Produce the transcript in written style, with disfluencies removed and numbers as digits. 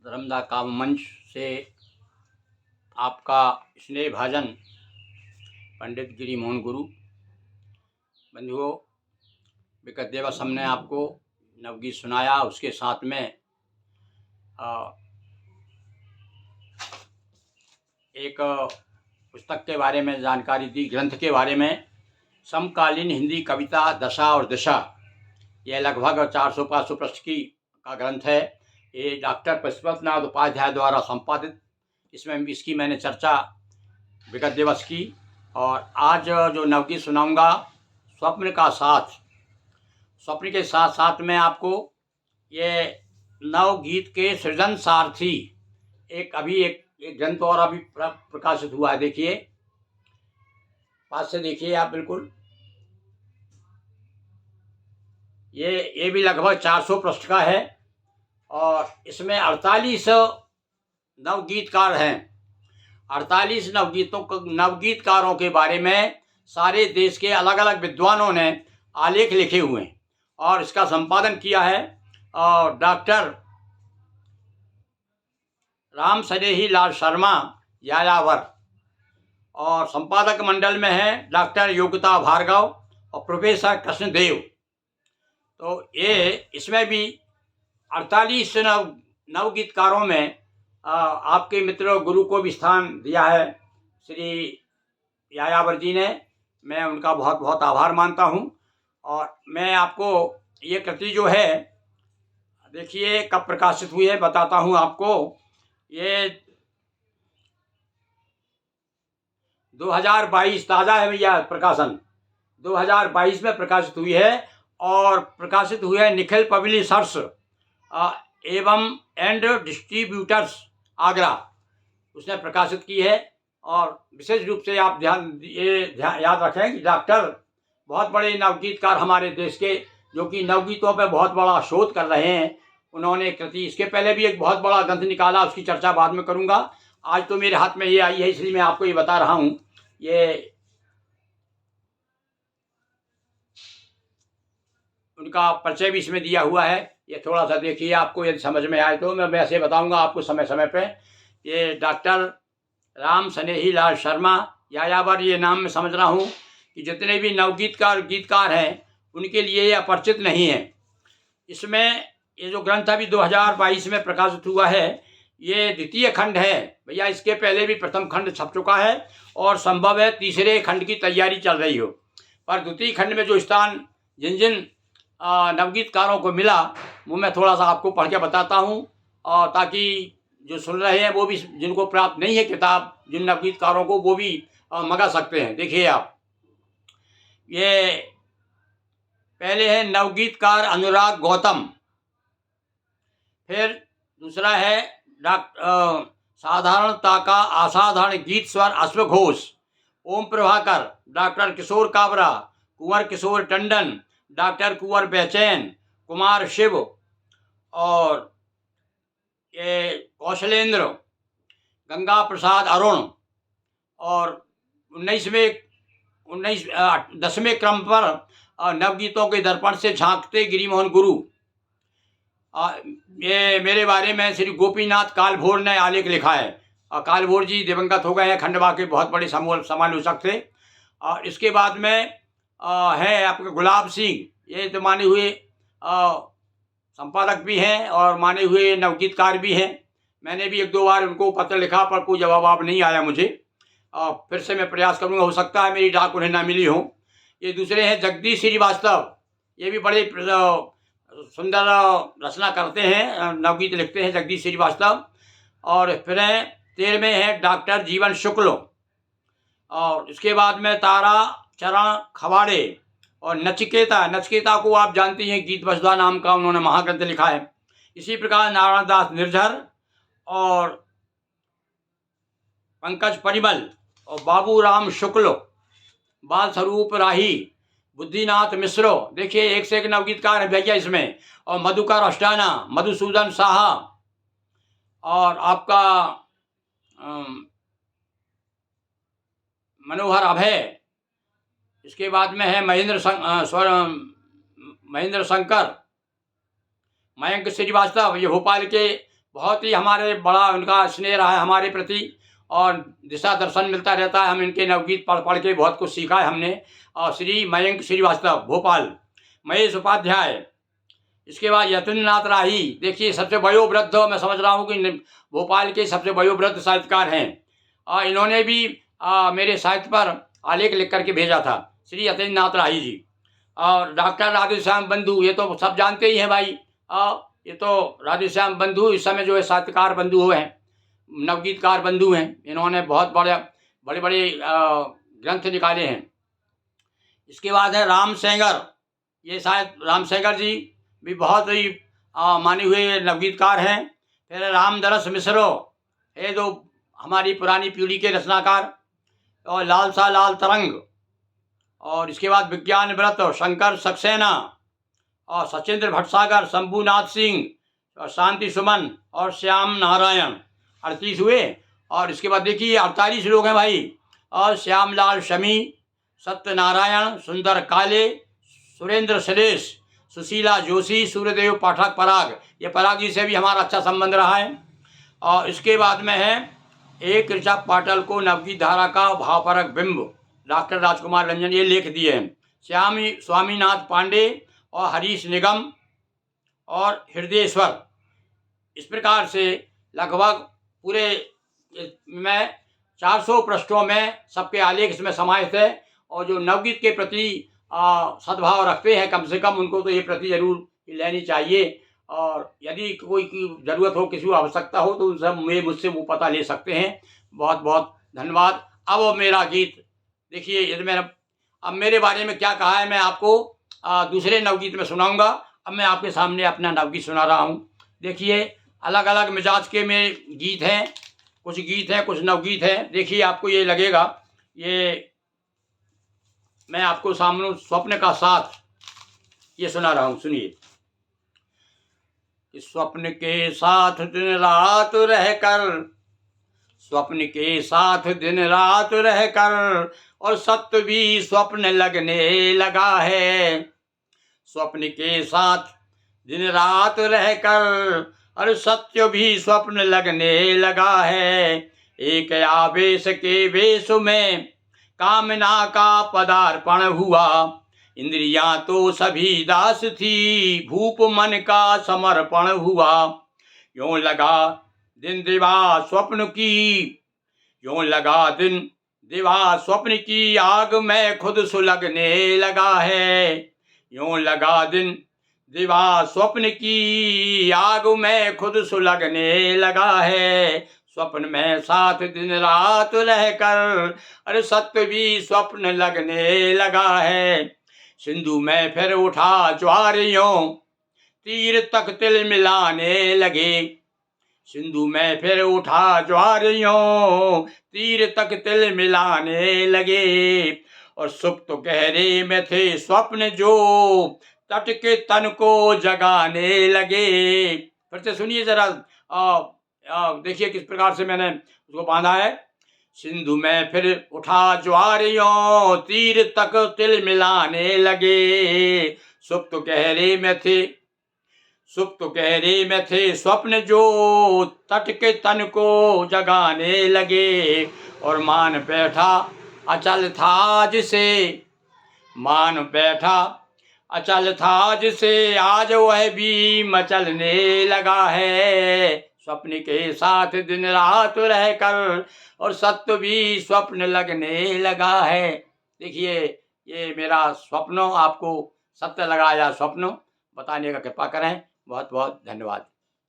धर्मदा काव्य मंच से आपका स्नेह भाजन पंडित गिरी मोहन गुरु। बंधुओं, विगत दिवस हमने आपको नवगीत सुनाया, उसके साथ में एक पुस्तक के बारे में जानकारी दी, ग्रंथ के बारे में। समकालीन हिंदी कविता दशा और दिशा, यह लगभग 400-500 पृष्ठ का ग्रंथ है। ये डॉक्टर पशुपतिनाथ उपाध्याय द्वारा संपादित। इसमें इसकी मैंने चर्चा विगत दिवस की। और आज जो नवगीत सुनाऊंगा, स्वप्न का साथ। स्वप्न के साथ साथ में आपको ये नवगीत के सृजन सारथी एक ग्रंथ और अभी प्रकाशित हुआ है। देखिए, पास से देखिए आप, बिल्कुल ये भी लगभग 400 पृष्ठ का है और इसमें 48 नवगीतकार हैं। 48 नवगीतकारों के बारे में सारे देश के अलग अलग विद्वानों ने आलेख लिखे हुए हैं और इसका संपादन किया है और डॉक्टर राम सनेही लाल शर्मा यायावर, और संपादक मंडल में है डॉक्टर योगिता भार्गव और प्रोफेसर कृष्णदेव। तो ये इसमें भी 48 नवगीतकारों में आपके मित्र गुरु को भी स्थान दिया है श्री यायावर जी ने। मैं उनका बहुत बहुत आभार मानता हूँ। और मैं आपको ये कृति जो है, देखिए कब प्रकाशित हुई है, बताता हूँ आपको। ये 2022 ताज़ा है भैया, प्रकाशन 2022 में प्रकाशित हुई है और प्रकाशित हुई है निखिल पब्लिशर्स एवं एंड डिस्ट्रीब्यूटर्स आगरा, उसने प्रकाशित की है। और विशेष रूप से आप ध्यान याद रखें कि डॉक्टर बहुत बड़े नवगीतकार हमारे देश के, जो कि नवगीतों पे बहुत बड़ा शोध कर रहे हैं, उन्होंने कृति, इसके पहले भी एक बहुत बड़ा ग्रंथ निकाला, उसकी चर्चा बाद में करूंगा। आज तो मेरे हाथ में ये आई है, इसलिए मैं आपको ये बता रहा हूँ। ये उनका परिचय भी इसमें दिया हुआ है। ये थोड़ा सा देखिए, आपको यदि समझ में आए तो मैं वैसे बताऊंगा आपको समय समय पे। ये डॉक्टर राम सनेही लाल शर्मा यायावर, ये नाम में समझ रहा हूँ कि जितने भी गीतकार हैं उनके लिए ये अपरिचित नहीं है। इसमें ये जो ग्रंथ अभी 2022 में प्रकाशित हुआ है, ये द्वितीय खंड है भैया। इसके पहले भी प्रथम खंड छप चुका है और संभव है तीसरे खंड की तैयारी चल रही हो, पर द्वितीय खंड में जो स्थान जिन जिन नवगीतकारों को मिला, वो मैं थोड़ा सा आपको पढ़ के बताता हूँ, और ताकि जो सुन रहे हैं वो भी, जिनको प्राप्त नहीं है किताब, जिन नवगीतकारों को, वो भी मंगा सकते हैं। देखिए आप, ये पहले है नवगीतकार अनुराग गौतम। फिर दूसरा है साधारणता का असाधारण गीत स्वर अश्वघोष, ओम प्रभाकर, डॉक्टर किशोर काबरा, कुंवर किशोर टंडन, डॉक्टर कुंवर बेचैन, कुमार शिव, और ये कौशलेंद्र, गंगा प्रसाद अरुण। और 10वें क्रम पर नवगीतों के दर्पण से झांकते गिरिमोहन गुरु। ये मेरे बारे में श्री गोपीनाथ कालभोर ने आलेख लिखा है। कालभोर जी दिवंगत हो गए हैं, खंडवा के बहुत बड़े समालोचक थे। और इसके बाद में है आपके गुलाब सिंह, ये तो माने हुए संपादक भी हैं और माने हुए नवगीतकार भी हैं। मैंने भी 1-2 बार उनको पत्र लिखा, पर कोई जवाब नहीं आया मुझे। फिर से मैं प्रयास करूंगा, हो सकता है मेरी डाक उन्हें ना मिली हो। ये दूसरे हैं जगदीश श्रीवास्तव, ये भी बड़े सुंदर रचना करते हैं, नवगीत लिखते हैं जगदीश श्रीवास्तव। और फिर 13वें हैं डॉक्टर जीवन शुक्ल। और इसके बाद में तारा चरण खवाड़े और नचिकेता को आप जानती हैं, गीत वसुधा नाम का उन्होंने महाग्रंथ लिखा है। इसी प्रकार नारायण दास निर्झर और पंकज परिमल और बाबू राम शुक्ल, बाल स्वरूप राही, बुद्धिनाथ मिश्रो, देखिए एक से एक नवगीतकार है भैया इसमें। और मधुकर अष्टाना, मधुसूदन साहा, और आपका मनोहर अभय। इसके बाद में है महेंद्र शंकर, मयंक श्रीवास्तव, ये भोपाल के बहुत ही हमारे बड़ा उनका स्नेह रहा है हमारे प्रति, और दिशा दर्शन मिलता रहता है। हम इनके नवगीत पढ़ पढ़ के बहुत कुछ सीखा है हमने। और श्री मयंक श्रीवास्तव भोपाल, महेश उपाध्याय, इसके बाद यतीन्द्रनाथ राही, देखिए सबसे वयोवृद्ध, मैं समझ रहा हूँ कि भोपाल के सबसे वयोवृद्ध साहित्यकार हैं। इन्होंने भी मेरे साहित्य पर आलेख लिख करके भेजा था, श्री यतीन्द्रनाथ राही जी। और डॉक्टर राधेश्याम बंधु, ये तो सब जानते ही हैं भाई। ये तो राधेश्याम बंधु इस समय जो है साहित्यकार बंधु हुए हैं, नवगीतकार बंधु हैं। इन्होंने बहुत बड़े बड़े ग्रंथ निकाले हैं। इसके बाद है राम सेंगर, ये शायद राम सेंगर जी भी बहुत ही माने हुए नवगीतकार हैं। फिर रामदरस मिश्रो, ये जो हमारी पुरानी पीढ़ी के रचनाकार, और लालसा लाल तरंग, और इसके बाद विज्ञान व्रत और शंकर सक्सेना, और सचिंद्र भट्टसागर, शंभुनाथ सिंह, और शांति सुमन, और श्याम नारायण, 38 हुए। और इसके बाद देखिए 48 लोग हैं भाई। और श्यामलाल शमी, सत्यनारायण, सुंदर काले, सुरेंद्र श्रेष्ठ, सुशीला जोशी, सूर्यदेव पाठक पराग, ये पराग जी से भी हमारा अच्छा संबंध रहा है। और इसके बाद में है एक ऋचा पाटल को नवगीत धारा का भावपरक बिंब, डॉक्टर राजकुमार रंजन, ये लेख दिए हैं। स्वामीनाथ पांडे और हरीश निगम और हृदयेश्वर। इस प्रकार से लगभग पूरे में 400 पृष्ठों में सबके आलेख इसमें समाहित है। और जो नवगीत के प्रति सद्भाव रखते हैं, कम से कम उनको तो ये प्रति जरूर लेनी चाहिए। और यदि कोई की ज़रूरत हो, किसी को आवश्यकता हो, तो उनसे मुझसे वो पता ले सकते हैं। बहुत बहुत धन्यवाद। अब मेरा गीत देखिए, यदि मैंने अब मेरे बारे में क्या कहा है मैं आपको दूसरे नवगीत में सुनाऊंगा। अब मैं आपके सामने अपना नवगीत सुना रहा हूँ। देखिए अलग अलग मिजाज के मेरे गीत हैं, कुछ गीत हैं, कुछ नवगीत हैं। देखिए आपको ये लगेगा, ये मैं आपको सामने स्वप्न का साथ ये सुना रहा हूँ, सुनिए। स्वप्न के साथ दिन रात रहकर, स्वप्न के साथ दिन रात रहकर, और सत्य भी स्वप्न लगने लगा है। स्वप्न के साथ दिन रात रहकर, और सत्य भी स्वप्न लगने लगा है। एक आवेश के वेश में कामना का पदार्पण हुआ, इंद्रियां तो सभी दास थी, भूप मन का समर्पण हुआ। यूं लगा दिन दिवा स्वप्न की, यूं लगा दिन दिवा स्वप्न की, आग में खुद सुलगने लगा है। यूं लगा दिन दिवा स्वप्न की, आग में खुद सुलगने लगा है। स्वप्न में साथ दिन रात रहकर, अरे सत्य भी स्वप्न लगने लगा है। सिंधु में फिर उठा ज्वारियों, तीर तक तिल मिलाने लगे। सिंधु में फिर उठा ज्वारियों, तीर तक तिल मिलाने लगे। और सुप्त गहरे में थे स्वप्न जो, तट के तन को जगाने लगे। फिर से सुनिए जरा, देखिए किस प्रकार से मैंने उसको बांधा है। सिंधु में फिर उठा ज्वारियों, तीर तक तिल मिलाने लगे। सुप्त गहरे में थे, सुप्त गहरे में थे स्वप्न जो, तट के तन को जगाने लगे। और मान बैठा अचल था जिसे, मान बैठा अचल था जिसे, आज वह भी मचलने लगा है। स्वप्न के साथ दिन रात रहकर, और सत्य भी स्वप्न लगने लगा है। देखिए ये मेरा स्वप्न आपको सत्य लगा या स्वप्न बताने का कृपा करें। बहुत बहुत धन्यवाद।